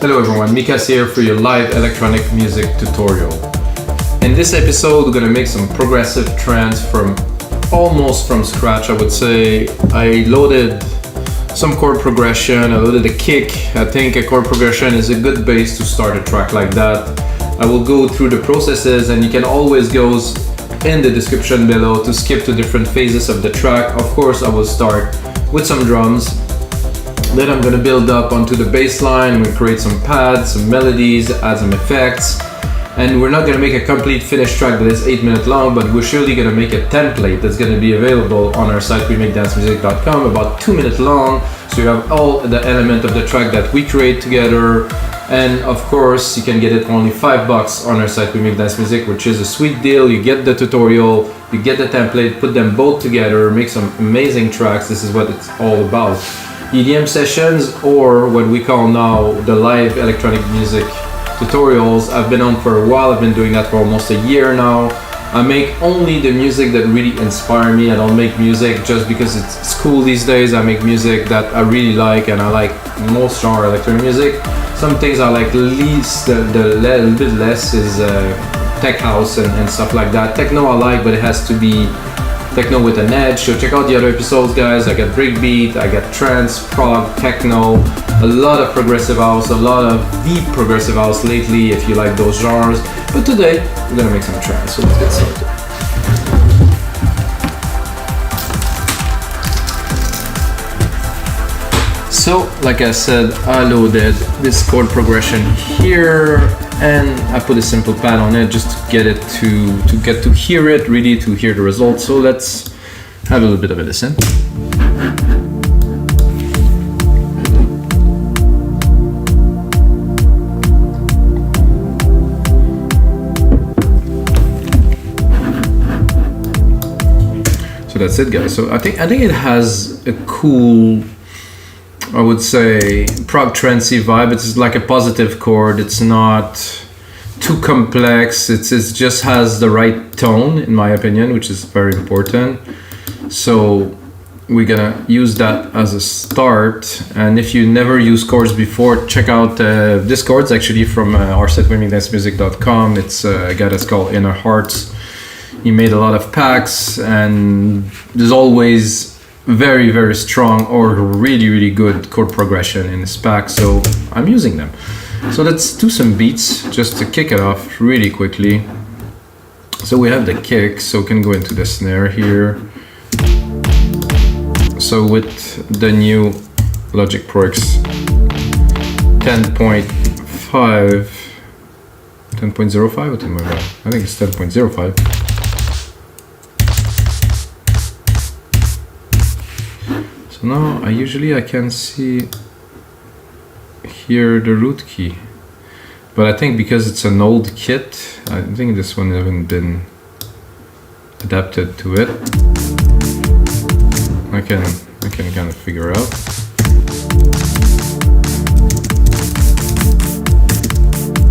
Hello everyone, Mikas here for your live electronic music tutorial. In this episode we're gonna make some progressive trance from almost from scratch. I would say I loaded some chord progression, I loaded a kick. I think a chord progression is a good base to start a track like that. I will go through the processes and you can always go in the description below to skip to different phases of the track. Of course I will start with some drums. Then I'm gonna build up onto the bass line. I'm gonna create some pads, some melodies, add some effects. And we're not gonna make a complete finished track that is 8 minutes long, but we're surely gonna make a template that's gonna be available on our site, wemakedancemusic.com, about 2 minutes long. So you have all the element of the track that we create together. And of course, you can get it for only $5 on our site, We Make Dance Music, which is a sweet deal. You get the tutorial, you get the template, put them both together, make some amazing tracks. This is what it's all about. EDM sessions, or what we call now the live electronic music tutorials. I've been on for a while. I've been doing that for almost a year now. I make only the music that really inspire me. I don't make music just because it's cool these days. I make music that I really like, and I like most genre electronic music. Some things I like least, the little bit less is tech house and stuff like that. Techno I like, but it has to be techno with an edge. So check out the other episodes, guys. I got breakbeat, I got trance, prog, techno, a lot of progressive house, a lot of deep progressive house lately if you like those genres. But today we're gonna make some trance, so let's get started. So like I said, I loaded this chord progression here and I put a simple pad on it just to get it to hear it, really to hear the results. So let's have a little bit of a listen. So that's it, guys. So I think it has a cool, I would say, prog trancey vibe. It's like a positive chord. It's not too complex. It just has the right tone, in my opinion, which is very important. So we're gonna use that as a start. And if you never used chords before, check out this chords actually from our site, wemakedancemusic.com. It's a guy that's called Inner Hearts. He made a lot of packs, and there's always very, very strong or really good chord progression in this pack, so I'm using them. So let's do some beats just to kick it off really quickly. So we have the kick, so we can go into the snare here. So with the new Logic Pro X 10.5, 10.05, what am I about? I think it's 10.05. So now I can see here the root key, but I think because it's an old kit, I think this one hasn't been adapted to it. I can kind of figure out.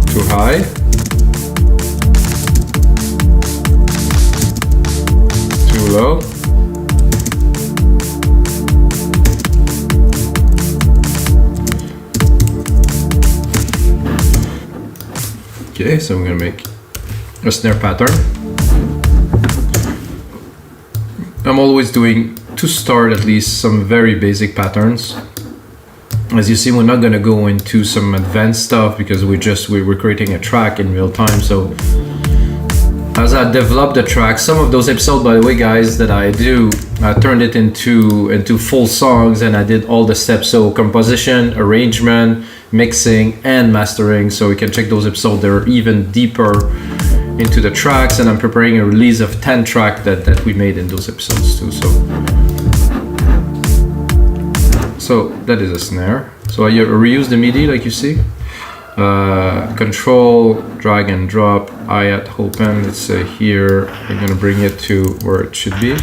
Too high. Too low. Okay, so I'm gonna make a snare pattern. I'm always doing, to start at least, some very basic patterns. As you see, we're not gonna go into some advanced stuff because we're creating a track in real time. So as I develop the track, some of those episodes, by the way, guys, that I do, I turned it into full songs, and I did all the steps. So composition, arrangement, mixing, and mastering. So you can check those episodes. They're even deeper into the tracks, and I'm preparing a release of 10 tracks that we made in those episodes too. So that is a snare. So I reuse the MIDI like you see. Control, drag and drop, hi-hat, open. Let's say here, I'm gonna bring it to where it should be.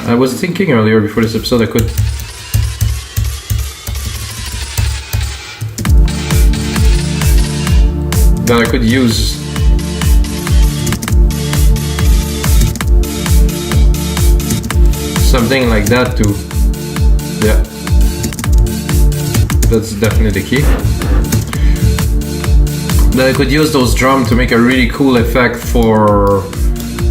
I was thinking earlier before this episode I could use something like that too. Yeah. That's definitely the key. Then I could use those drums to make a really cool effect for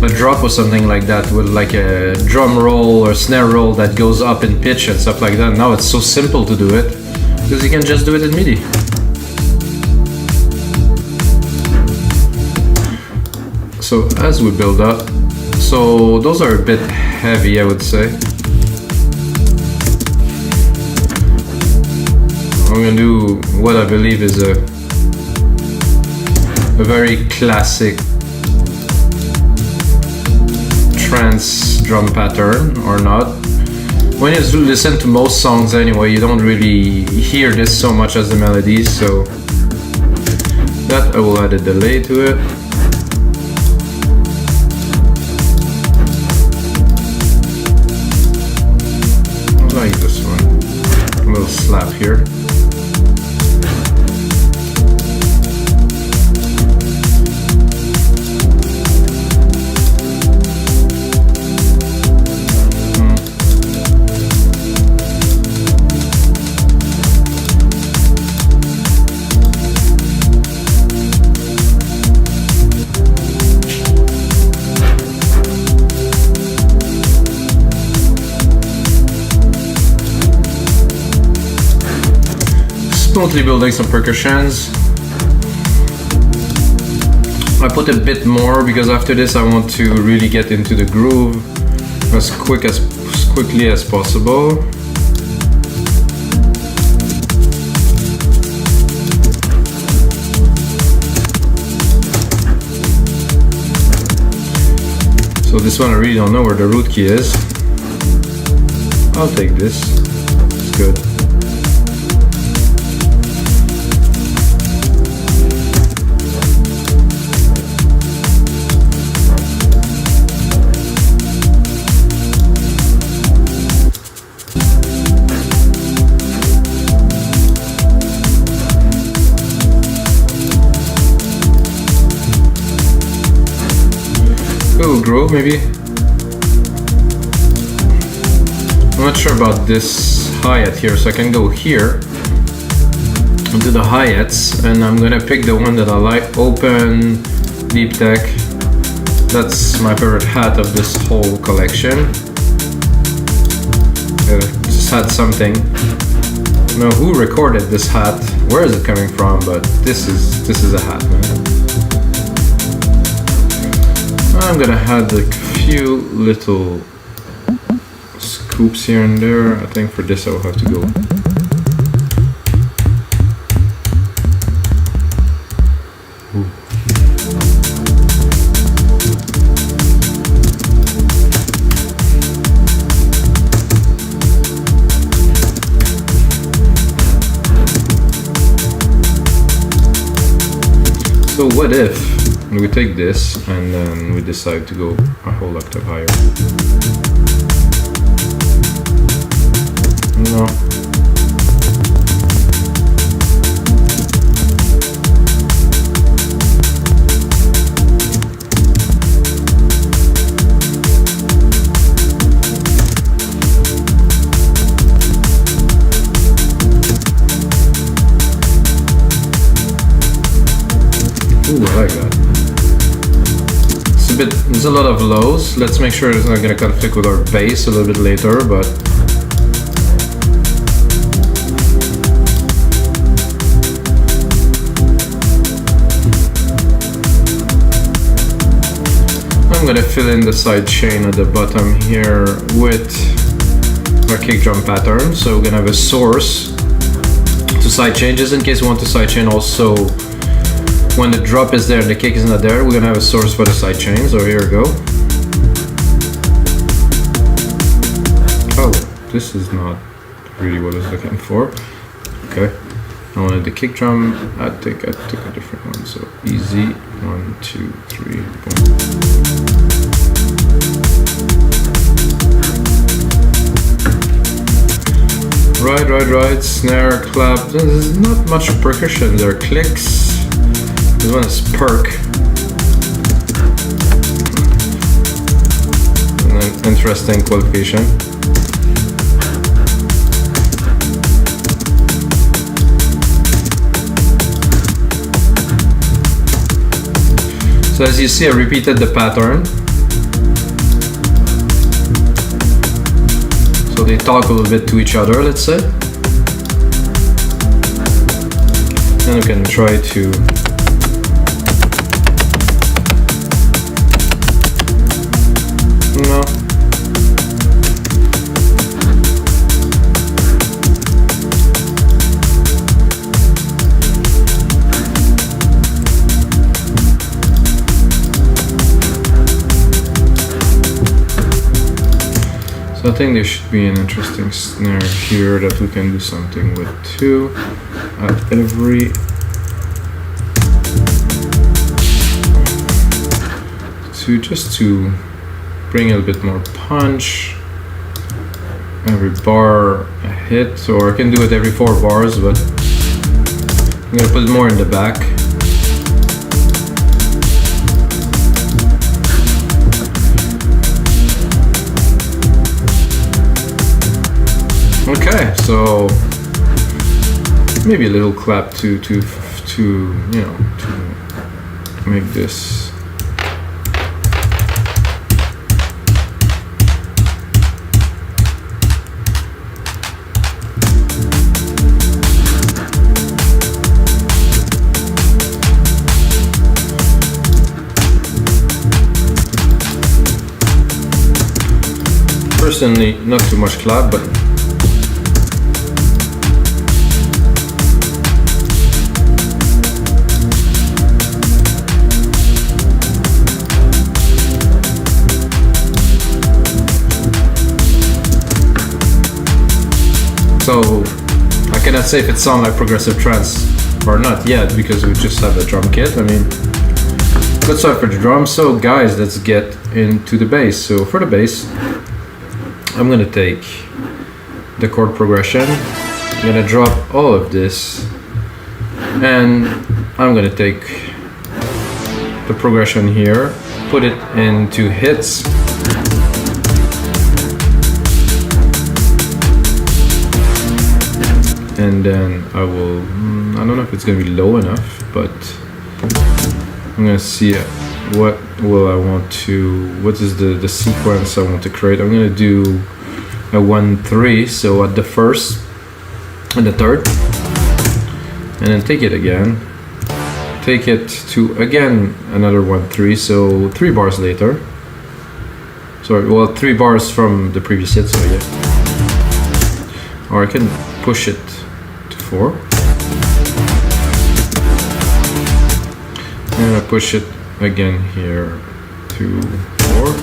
a drop or something like that, with like a drum roll or snare roll that goes up in pitch and stuff like that. Now it's so simple to do it because you can just do it in MIDI. So as we build up, so those are a bit heavy, I would say. I'm gonna do what I believe is a very classic trance drum pattern, or not. When you listen to most songs anyway, you don't really hear this so much as the melodies, so that I will add a delay to it. I like this one. A little slap here. Smoothly building some percussions. I put a bit more because after this I want to really get into the groove as quickly as possible. So this one I really don't know where the root key is. I'll take this. It's good. Groove maybe. I'm not sure about this hi-hat here, so I can go here and do the hi-hats, and I'm gonna pick the one that I like. Open Deep Tech. That's my favorite hat of this whole collection. Just had something. I don't know who recorded this hat, where is it coming from, but this is a hat, man. I'm gonna add a few little scoops here and there. I think for this I will have to go. Ooh. So what if we take this and then we decide to go a whole octave higher? No. Ooh, I like that. There's a lot of lows. Let's make sure it's not going to conflict with our bass a little bit later, but I'm going to fill in the side chain at the bottom here with our kick drum pattern. So we're going to have a source to side chain, just in case we want to side chain also. When the drop is there and the kick is not there, we're gonna have a source for the side chain. So here we go. Oh, this is not really what I was looking for. Okay, I wanted the kick drum. I took a different one. So easy, 1, 2, 3, boom. Right. Snare, clap. There's not much percussion. There are clicks. This one is perk. An interesting qualification. So as you see, I repeated the pattern. So they talk a little bit to each other, let's say. Then we can try to no. So I think there should be an interesting snare here that we can do something with too. At every just to bring a little bit more punch. Every bar a hit, or I can do it every 4 bars, but I'm gonna put it more in the back. Okay, so maybe a little clap to you know, to make this. Personally, not too much clap, but so I cannot say if it sounds like progressive trance or not yet because we just have a drum kit. I mean, let's start for the drums. So guys, let's get into the bass. So for the bass, I'm gonna take the chord progression, I'm gonna drop all of this, and I'm gonna take the progression here, put it into hits, and then I will, I don't know if it's gonna be low enough, but I'm gonna see what will I want to, what is the sequence I want to create. I'm gonna do a 1-3, so at the first and the third, and then take it again, take it to again another 1-3, so 3 bars later. Sorry, well, 3 bars from the previous hit, so yeah. Or I can push it to 4. And I push it again here to 4.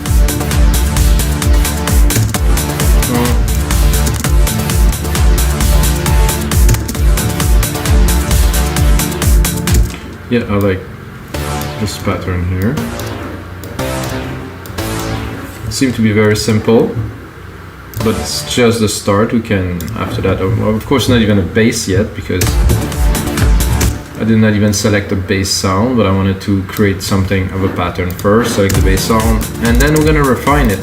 Yeah, I like this pattern here. It seems to be very simple, but it's just the start. We can, after that, of course not even a bass yet, because I did not even select a bass sound, but I wanted to create something of a pattern first, select the bass sound, and then we're gonna refine it.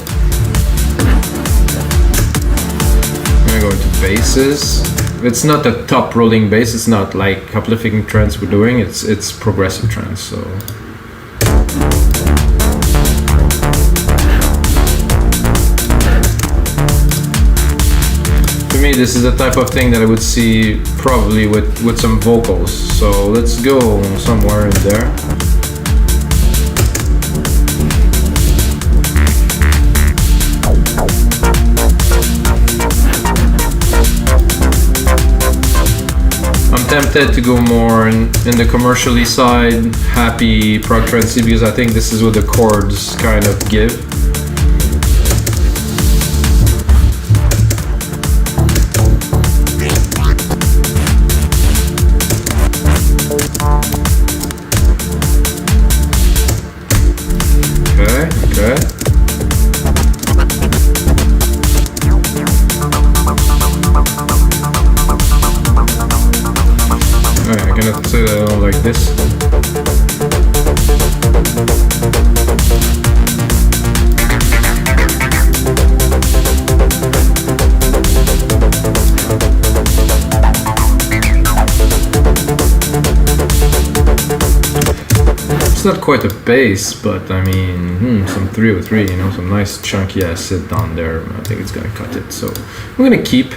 I'm gonna go into basses. It's not a top rolling bass, it's not like uplifting trance we're doing, it's progressive trance, so. For me, this is the type of thing that I would see probably with some vocals, so let's go somewhere in there. Tempted to go more in the commercially side, happy prog trance, because I think this is what the chords kind of give. Okay. I cannot say that I don't like this. It's not quite a bass, but I mean, some 303, you know, some nice chunky acid down there. I think it's gonna cut it. So I'm gonna keep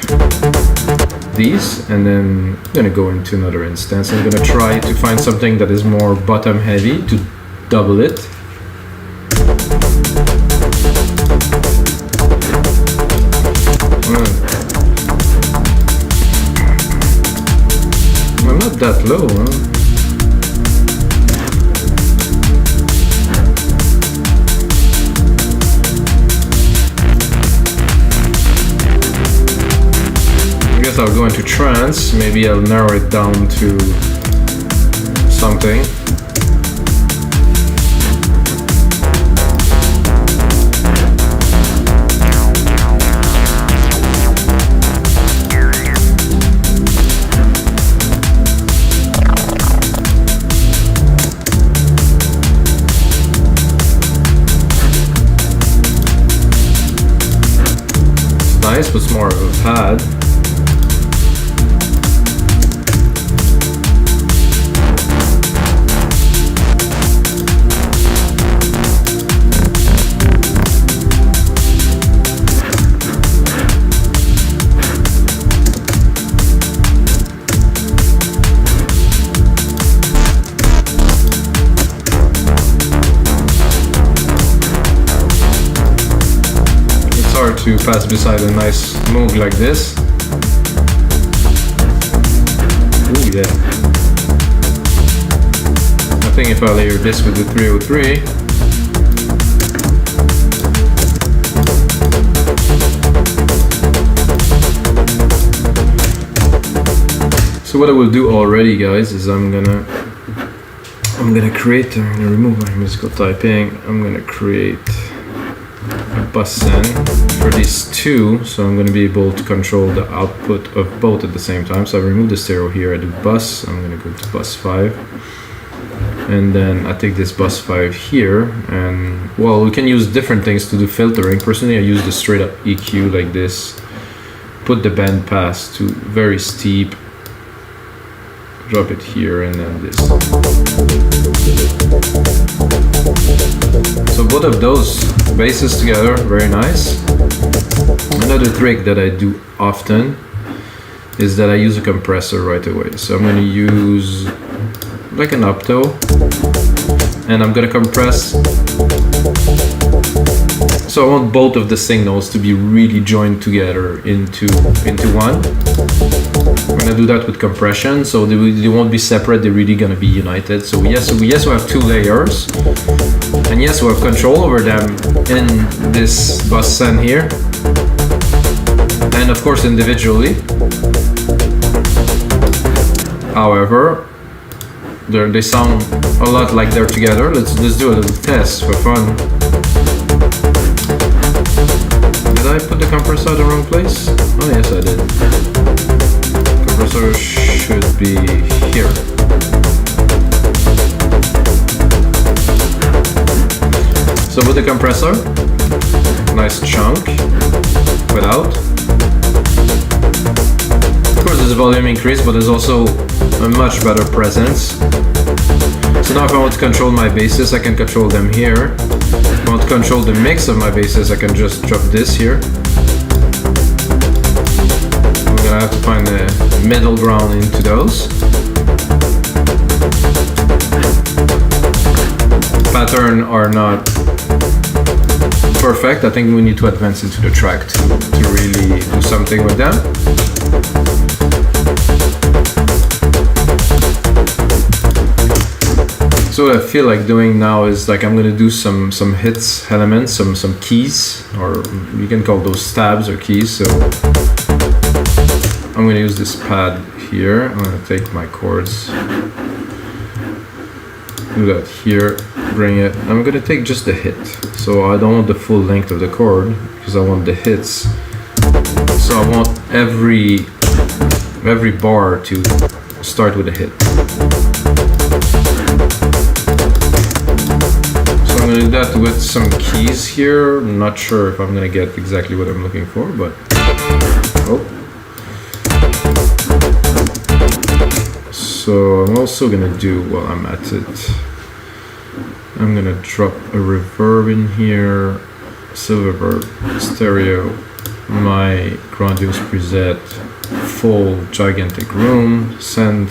these, and then I'm gonna go into another instance. I'm gonna try to find something that is more bottom heavy to double it. I'm not that low, huh? I'll go into trance, maybe I'll narrow it down to something. It's nice, but it's more of a pad. To pass beside a nice Moog like this. Ooh, yeah. I think if I layer this with the 303, so what I will do already, guys, is I'm gonna create, I'm gonna remove my musical typing, I'm gonna create a bus send for these two, so I'm going to be able to control the output of both at the same time. So I remove the stereo here, I do bus, I'm going to go to bus 5, and then I take this bus 5 here, and well, we can use different things to do filtering. Personally, I use the straight up EQ like this, put the band pass to very steep, drop it here, and then this. So both of those basses together, very nice. Another trick that I do often is that I use a compressor right away. So I'm going to use like an opto, and I'm going to compress. So I want both of the signals to be really joined together into one. I'm going to do that with compression, so they won't be separate, they're really going to be united. So yes, we have two layers, and yes, we have control over them in this bus send here, and of course individually. However, they sound a lot like they're together. Let's do a little test for fun. Did I put the compressor in the wrong place? Oh yes, I did. Compressor should be here. So with the compressor, nice chunk without. Of course there's a volume increase, but there's also a much better presence. So now if I want to control my basses, I can control them here. If I want to control the mix of my basses, I can just drop this here. I'm gonna have to find the middle ground into those. Pattern are not perfect. I think we need to advance into the track to really do something with them. So what I feel like doing now is like I'm gonna do some hits elements, some keys, or you can call those stabs or keys. So I'm gonna use this pad here. I'm gonna take my chords, do that here, bring it. I'm gonna take just the hit. So I don't want the full length of the chord because I want the hits. So I want every bar to start with a hit. So I'm gonna do that with some keys here. I'm not sure if I'm gonna get exactly what I'm looking for, but oh. So I'm also gonna do, while I'm at it, I'm gonna drop a reverb in here, silver reverb, stereo, my grandiose preset, full gigantic room, send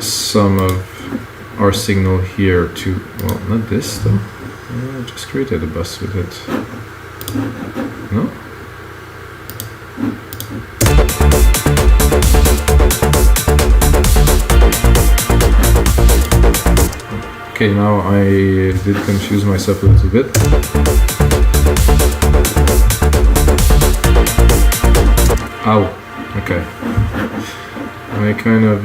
some of our signal here to, well, not this though, I just created a bus with it, no? Okay, now I did confuse myself a little bit. Ow, okay. I kind of,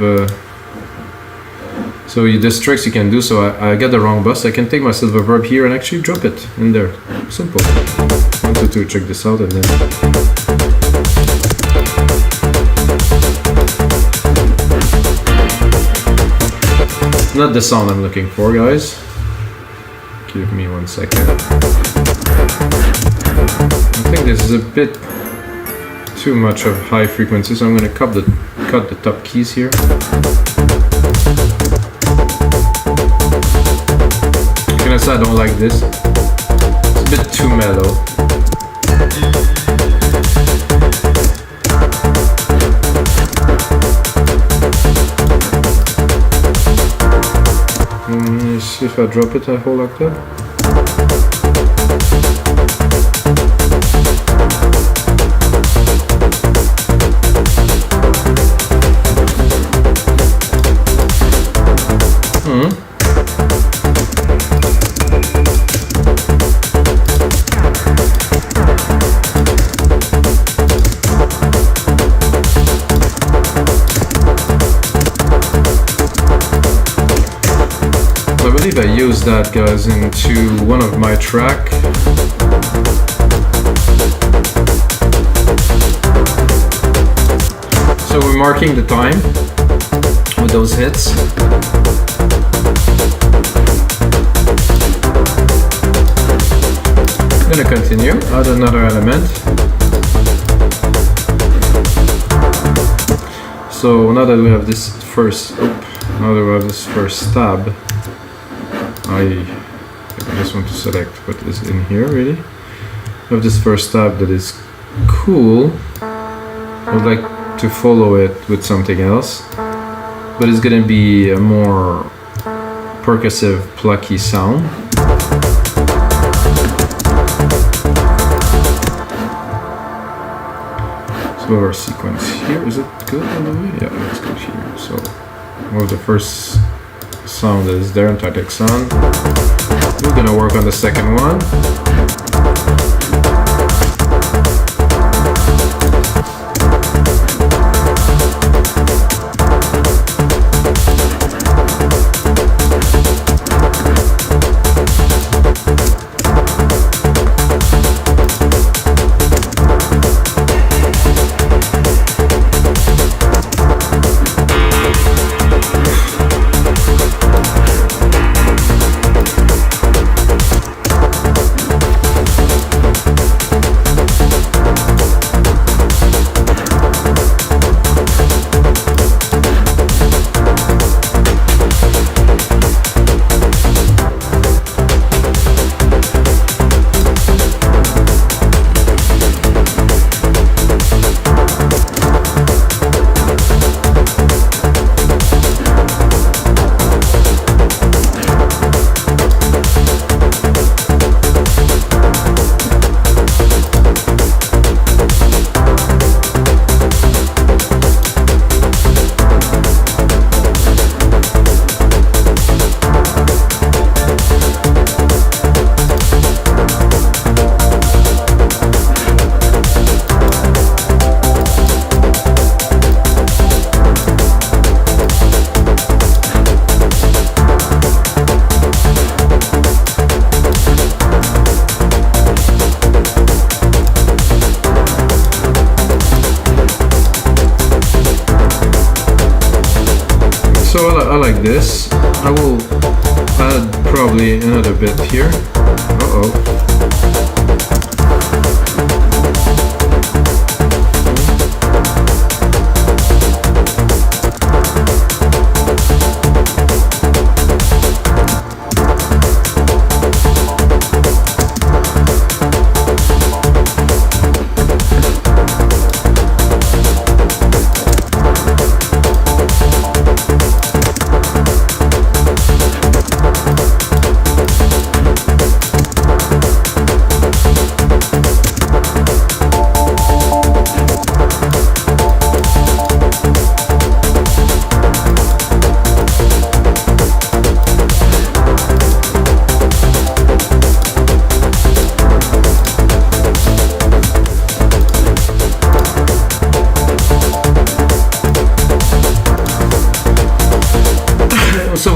so this tricks you can do, so I get the wrong bus, I can take my silver reverb here and actually drop it in there. Simple. 1, 2, 2, check this out and then... Not the sound I'm looking for, guys. Give me 1 second. I think this is a bit too much of high frequency, so I'm going to cut the top keys here. Can I say I don't like this? It's a bit too mellow. See if I drop it, I hold like that. I believe I used that, guys, into one of my track. So we're marking the time with those hits. I'm gonna continue, add another element. So now that we have this first, now that we have this first stab, I just want to select what is in here, really. I have this first tab that is cool. I would like to follow it with something else, but it's gonna be a more percussive, plucky sound. So our sequence here, is it good all the way? Yeah, it's good here. So well, the first sound is there, Antarctic Sun. We're gonna work on the second one. I like this. I will add probably another bit here.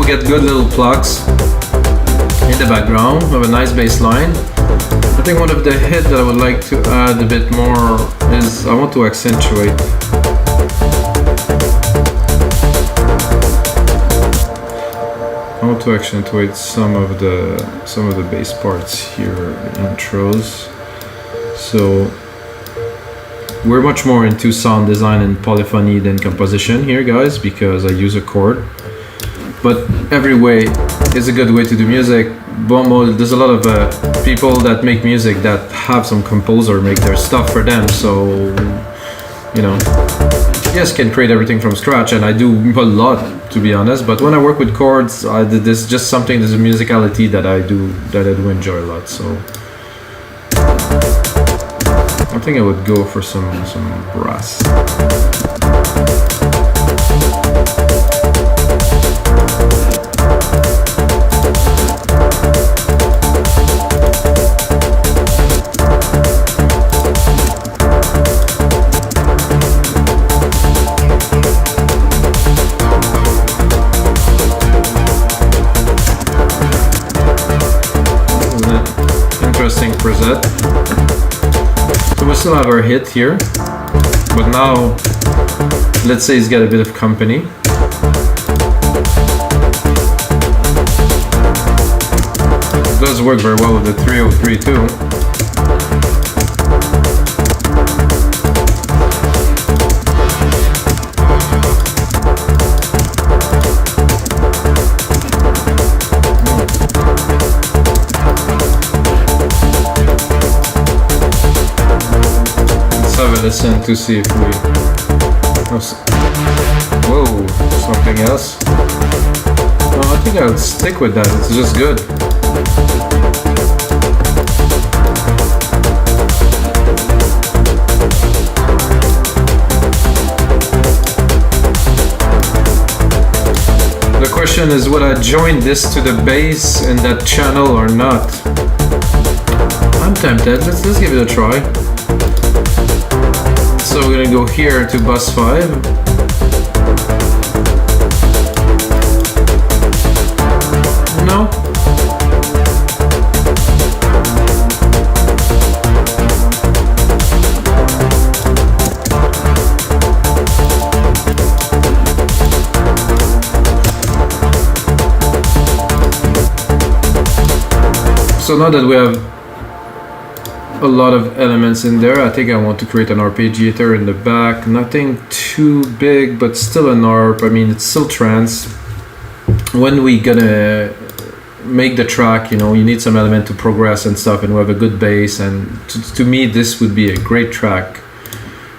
get good little plugs in the background. We have a nice bass line. I think one of the hit that I would like to add a bit more is I want to accentuate. I want to accentuate some of the bass parts here in intros. So we're much more into sound design and polyphony than composition here, guys, because I use a chord. But every way is a good way to do music. There's a lot of people that make music that have some composer make their stuff for them. So, you know, yes, can create everything from scratch, and I do a lot, to be honest. But when I work with chords, there's just something, there's a musicality that I do enjoy a lot. So I think I would go for some brass. Interesting preset. So we still have our hit here, but now let's say it's got a bit of company. It does work very well with the 303 too. Listen to see if we... Whoa, something else? No, I think I'll stick with that, it's just good. The question is, would I join this to the bass in that channel or not? I'm tempted, let's give it a try. So we're gonna go here to bus 5. No. So now that we have a lot of elements in there, I think I want to create an arpeggiator in the back. Nothing too big, but still an arp. I mean, it's still trance. When we gonna make the track, you know, you need some element to progress and stuff, and we have a good bass, and to me this would be a great track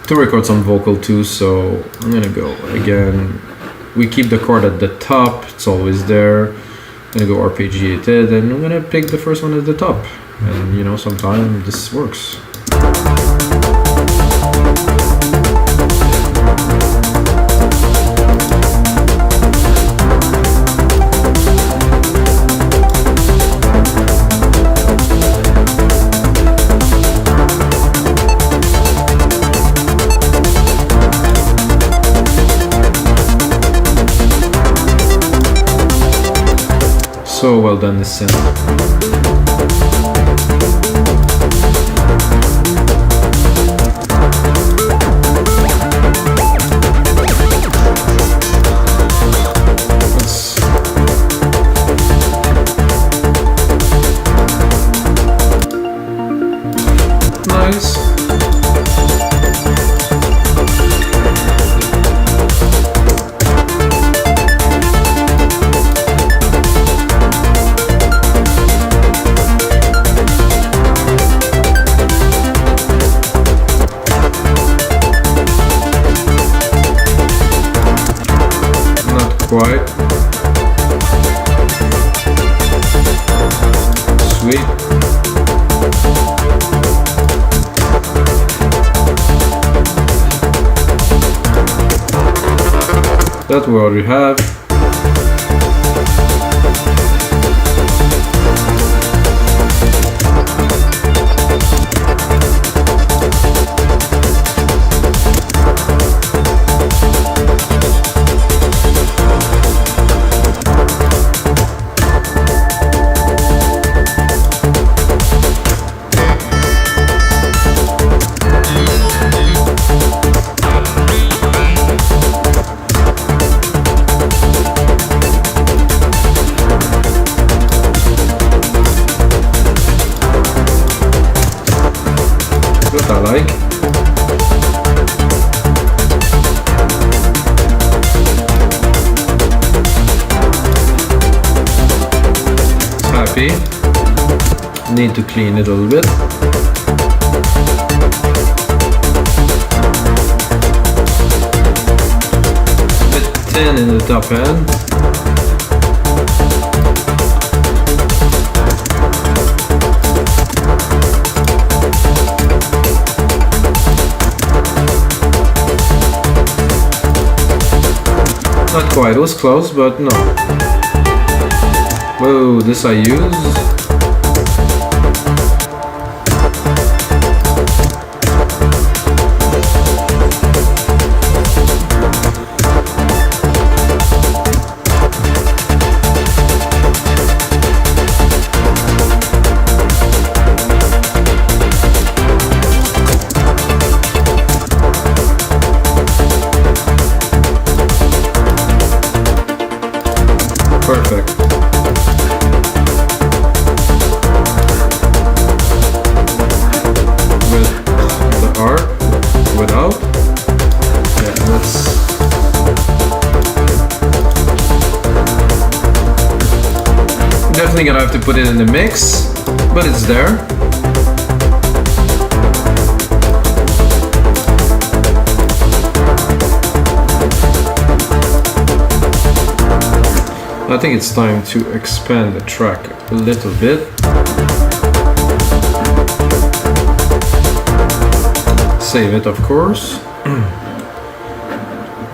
to record some vocal too. So I'm gonna go again, we keep the chord at the top, it's always there. I'm gonna go arpeggiated, and I'm gonna pick the first one at the top. And you know, sometimes this works. So well done, this synth. Quite sweet. That's what we have. need to clean it a little bit. A bit thin in the top end. Not quite, it was close, but no. Whoa, this I use. Perfect. With the ARP, without. Yeah, let's. Definitely gonna have to put it in the mix, but it's there. I think it's time to expand the track a little bit. Save it, of course.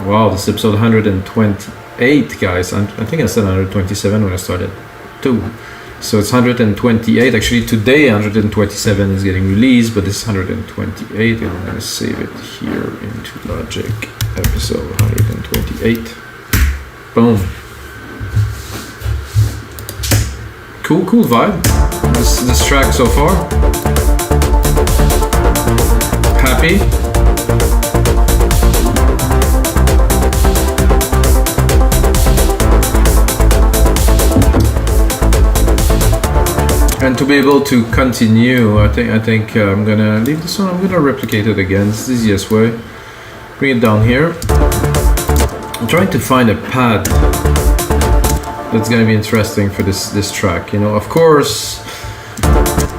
Wow, this is episode 128, guys. I think I said 127 when I started too. So it's 128. Actually, today 127 is getting released, but this is 128, and I'm gonna save it here into Logic. Episode 128. Boom. Cool vibe. This track so far. Happy. And to be able to continue, I think I'm gonna leave this one. I'm gonna replicate it again. It's the easiest way. Bring it down here. I'm trying to find a pad that's gonna be interesting for this track. You know, of course,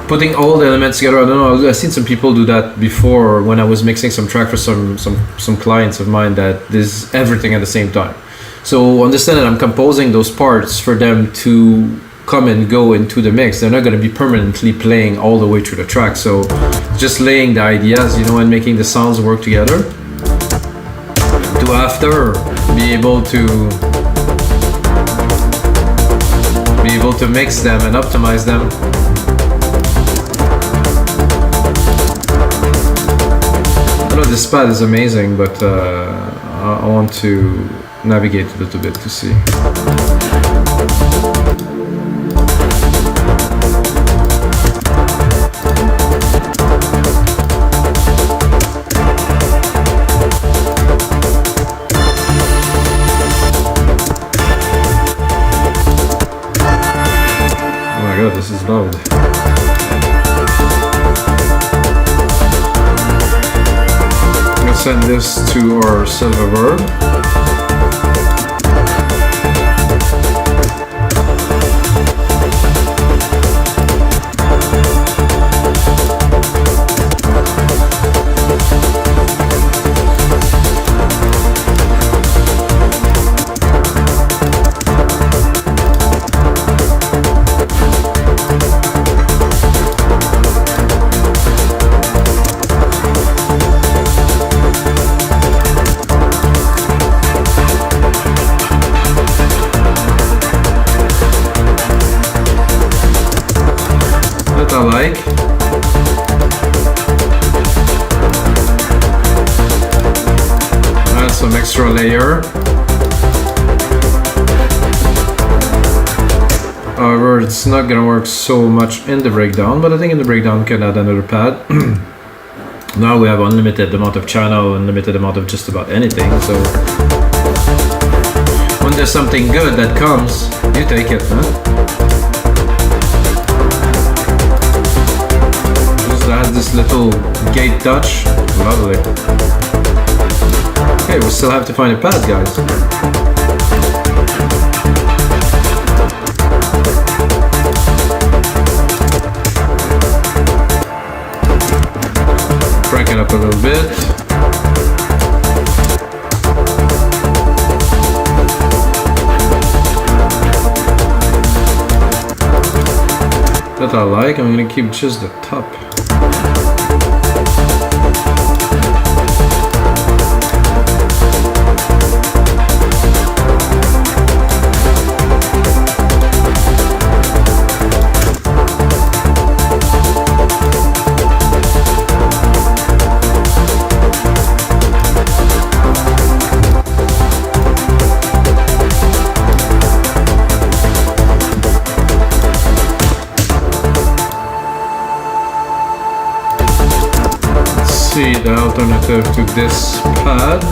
putting all the elements together. I don't know. I've seen some people do that before when I was mixing some track for some clients of mine that there's everything at the same time. So understand that I'm composing those parts for them to come and go into the mix. They're not gonna be permanently playing all the way through the track. So just laying the ideas, you know, and making the sounds work together to after be able to mix them and optimize them. I know this pad is amazing, but I want to navigate a little bit to see. This is loud. I'm gonna send this to our silver verb. I like. Add some extra layer. However, it's not gonna work so much in the breakdown, but I think in the breakdown we can add another pad. Now we have unlimited amount of channel, unlimited amount of just about anything, so when there's something good that comes, you take it, huh? Has this little gate touch. Lovely. Okay, we still have to find a pad, guys. a little bit. That I like. I'm gonna keep just the top. See the alternative to this pad.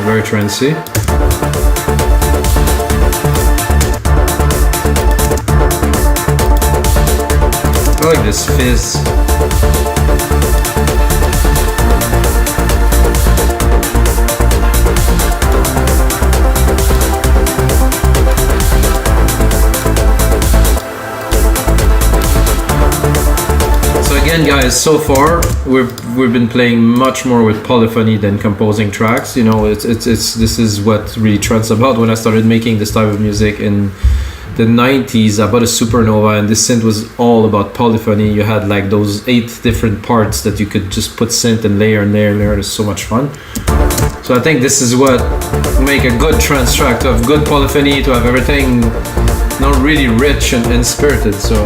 Very trancey. I like this fizz. Again, guys, so far we've been playing much more with polyphony than composing tracks. You know, this is what really Trance about. When I started making this type of music in the 90s, I bought a Supernova, and this synth was all about polyphony. You had like those 8 different parts that you could just put synth and layer and layer and layer. It's so much fun. So I think this is what make a good trance track, to have good polyphony, to have everything not really rich and spirited. So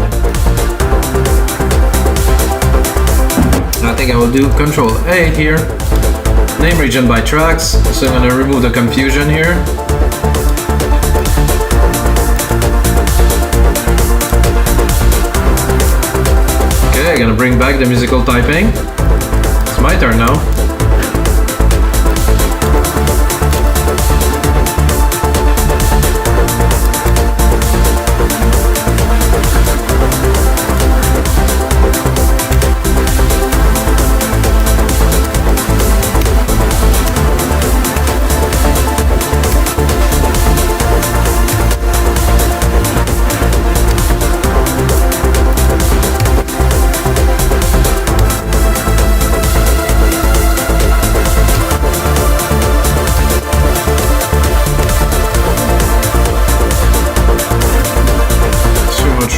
I think I will do Control A here. Name region by tracks. So I'm gonna remove the confusion here. Okay, I'm gonna bring back the musical typing. It's my turn now.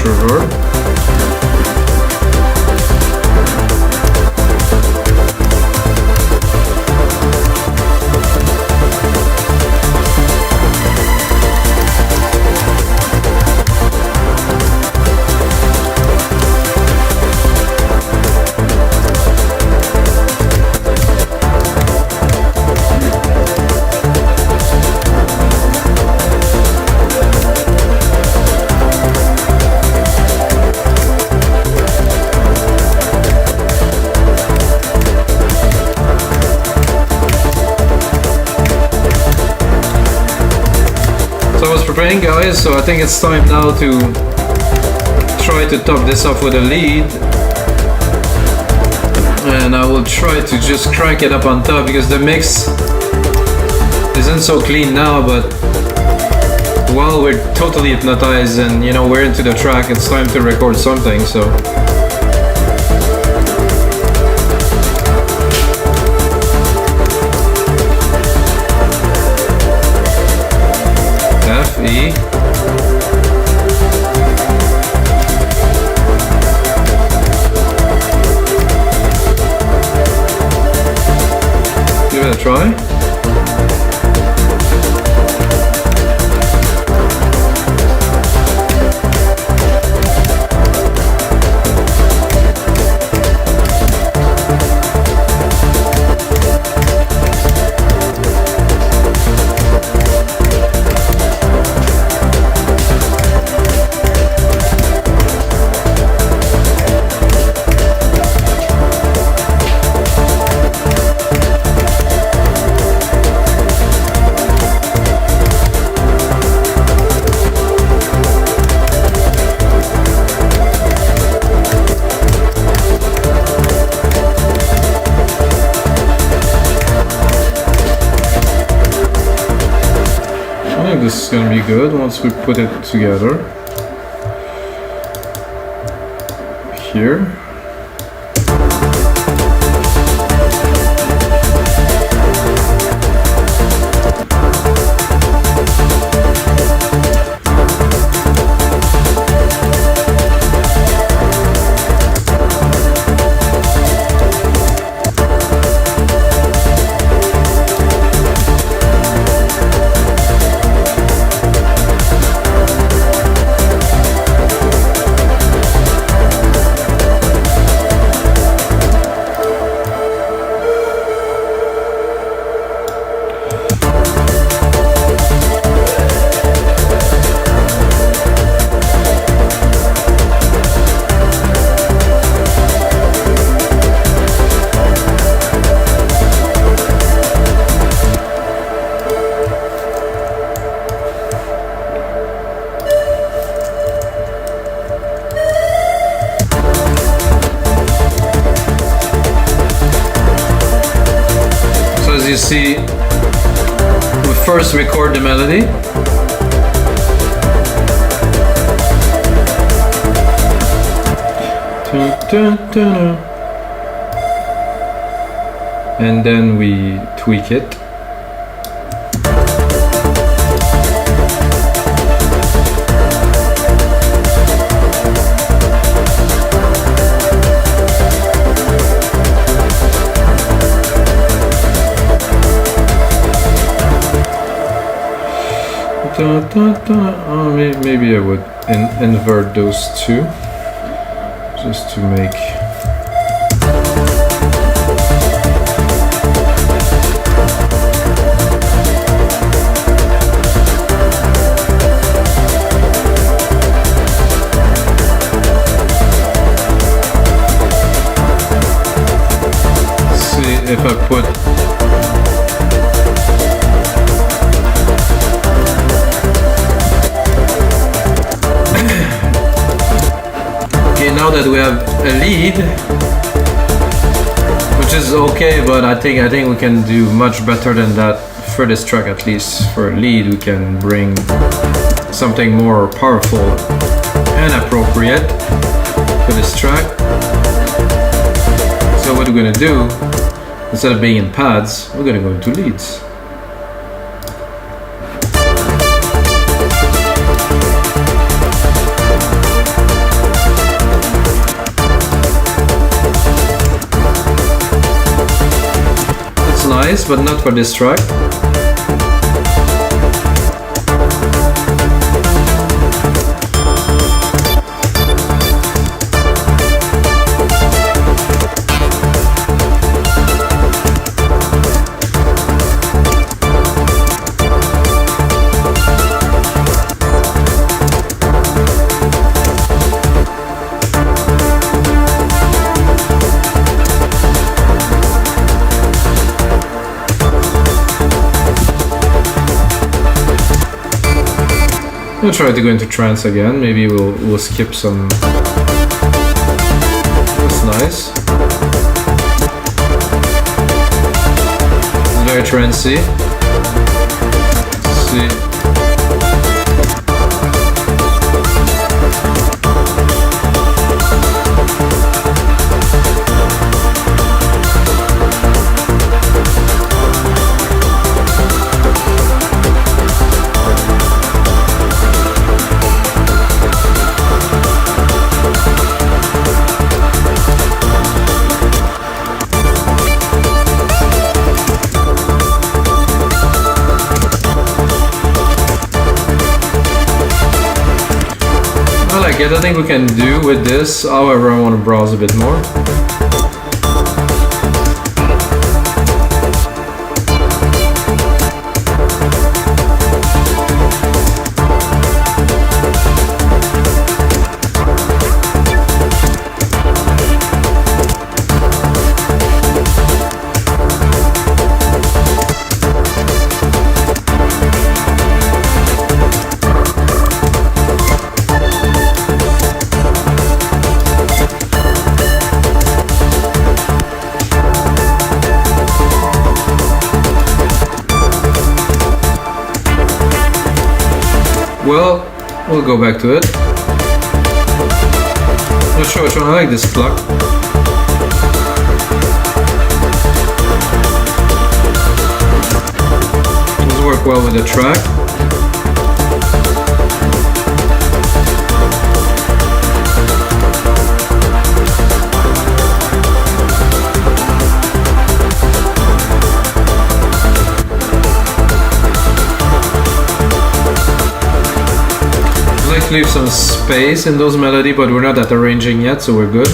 Reverb. Preparing, guys, so I think it's time now to try to top this off with a lead, and I will try to just crank it up on top because the mix isn't so clean now, but while we're totally hypnotized and you know we're into the track, it's time to record something. So F, E. Give it a try. this is gonna be good once we put it together. Here. You see, we first record the melody, and then we tweak it. Maybe I would invert those two just to make see if I put now that we have a lead, which is okay, but I think we can do much better than that for this track. At least for a lead, we can bring something more powerful and appropriate for this track. So what we're gonna do, instead of being in pads, we're gonna go into leads. Nice, but not for this track. We'll try to go into trance again. Maybe we'll skip some. That's nice. It's very trancey. Let's see. I think we can do with this, however I want to browse a bit more. well. We'll go back to it. Not sure which one. I like this pluck. Does work well with the track. Leave some space in those melody, but we're not at arranging yet, so we're good.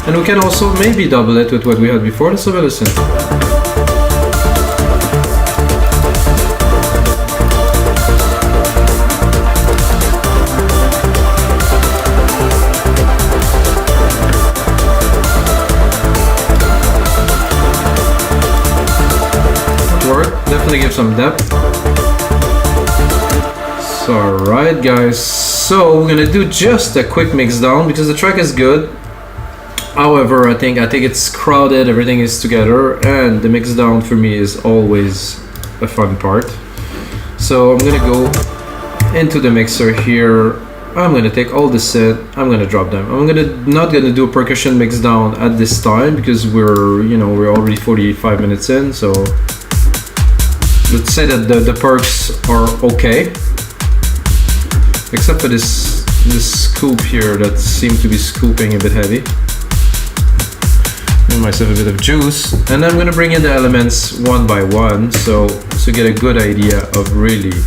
And we can also maybe double it with what we had before. Let's have a listen. Work, definitely give some depth. Alright guys, so we're gonna do just a quick mix down because the track is good. However, I think it's crowded, everything is together, and the mix down for me is always a fun part. So I'm gonna go into the mixer here. I'm gonna take all the synth, I'm gonna drop them. I'm not gonna do a percussion mix down at this time because we're already 45 minutes in, so let's say that the perks are okay. Except for this scoop here that seems to be scooping a bit heavy. Give myself a bit of juice, and I'm gonna bring in the elements one by one, so get a good idea of really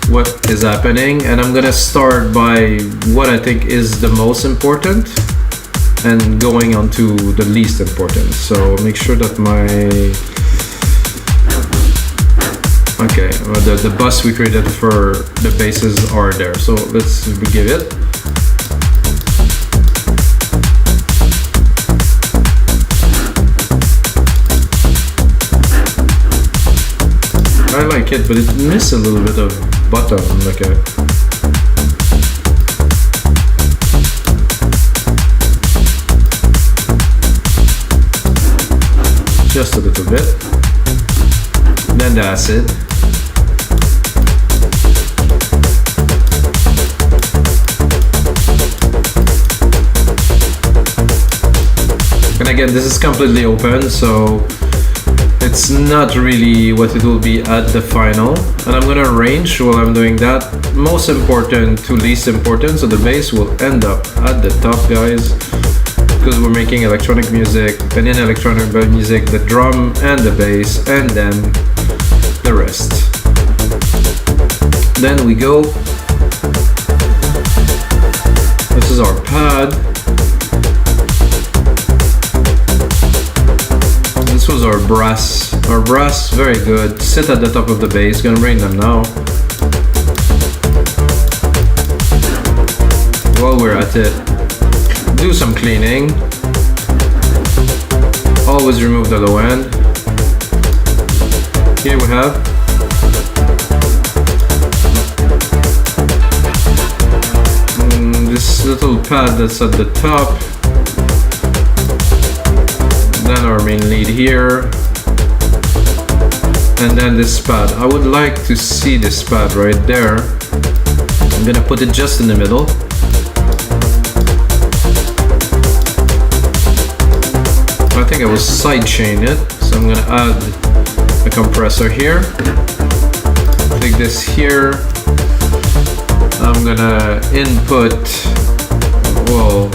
what is happening. And I'm gonna start by what I think is the most important, and going on to the least important. So make sure that okay, the bus we created for the basses are there. So let's give it. I like it, but it misses a little bit of bottom, like just a little bit. Then the acid. And again, this is completely open, so it's not really what it will be at the final. And I'm gonna arrange while I'm doing that, most important to least important, so the bass will end up at the top, guys, because we're making electronic music, and in electronic music, the drum and the bass, and then the rest. Then we go. This is our pad. This was our brass. Our brass, very good. Sit at the top of the bass. Gonna bring them now. While we're at it, do some cleaning. Always remove the low end. Here we have this little pad that's at the top. Then our main lead here. And then this pad. I would like to see this pad right there. I'm gonna put it just in the middle. I think I will sidechain it, so I'm gonna add a compressor here. Take this here. I'm gonna input, well,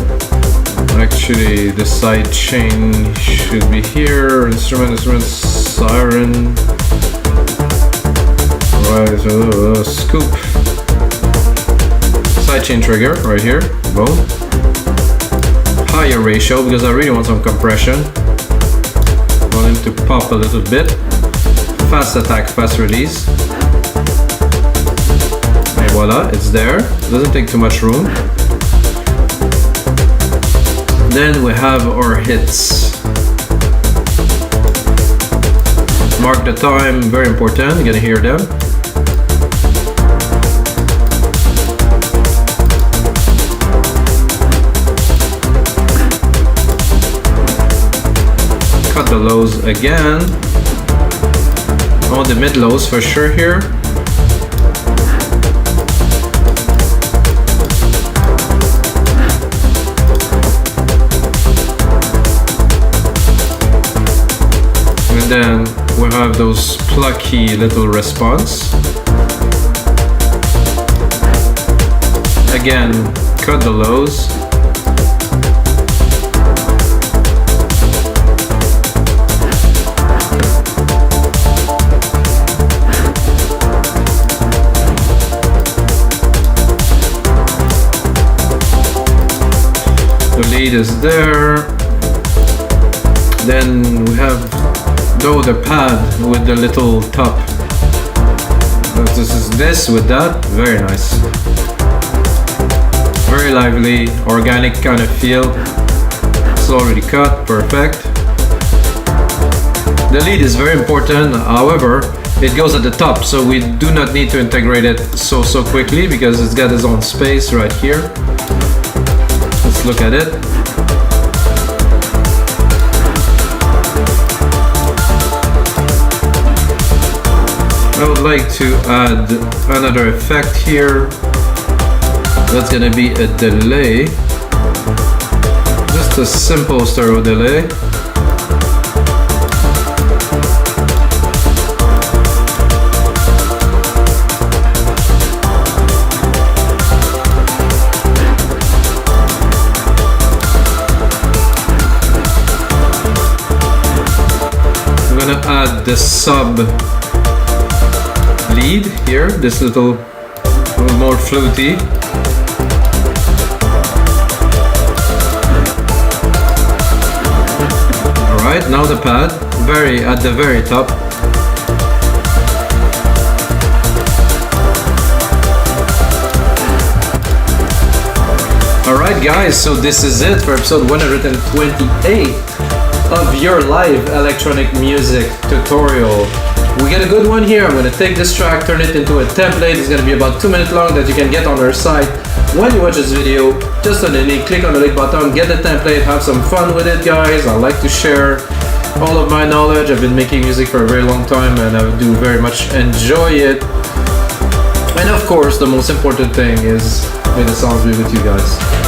actually the side chain should be here. Instrument, siren. Alright, so scoop. Sidechain trigger right here. Boom. Higher ratio because I really want some compression. I want him to pop a little bit. Fast attack, fast release. And voila, it's there. It doesn't take too much room. Then we have our hits. Mark the time, very important. You're gonna hear them. Cut the lows again. I want the mid-lows for sure here. And then we have those plucky little response. Again, cut the lows. The lead is there. Then we have the pad with the little top. This is this with that. Very nice. Very lively, organic kind of feel. It's already cut, perfect. The lead is very important, however, it goes at the top, so we do not need to integrate it so quickly because it's got its own space right here. Let's look at it. I would like to add another effect here. That's gonna be a delay. Just a simple stereo delay. I'm gonna add the sub lead here, this little more fluty. Alright, now the pad, at the very top. Alright guys, so this is it for episode 128 of your live electronic music tutorial. We get a good one here. I'm going to take this track, turn it into a template. It's going to be about 2 minutes long that you can get on our site. When you watch this video, just underneath, click on the link button, get the template, have some fun with it, guys. I like to share all of my knowledge. I've been making music for a very long time and I do very much enjoy it. And of course, the most important thing is may the sounds be with you guys.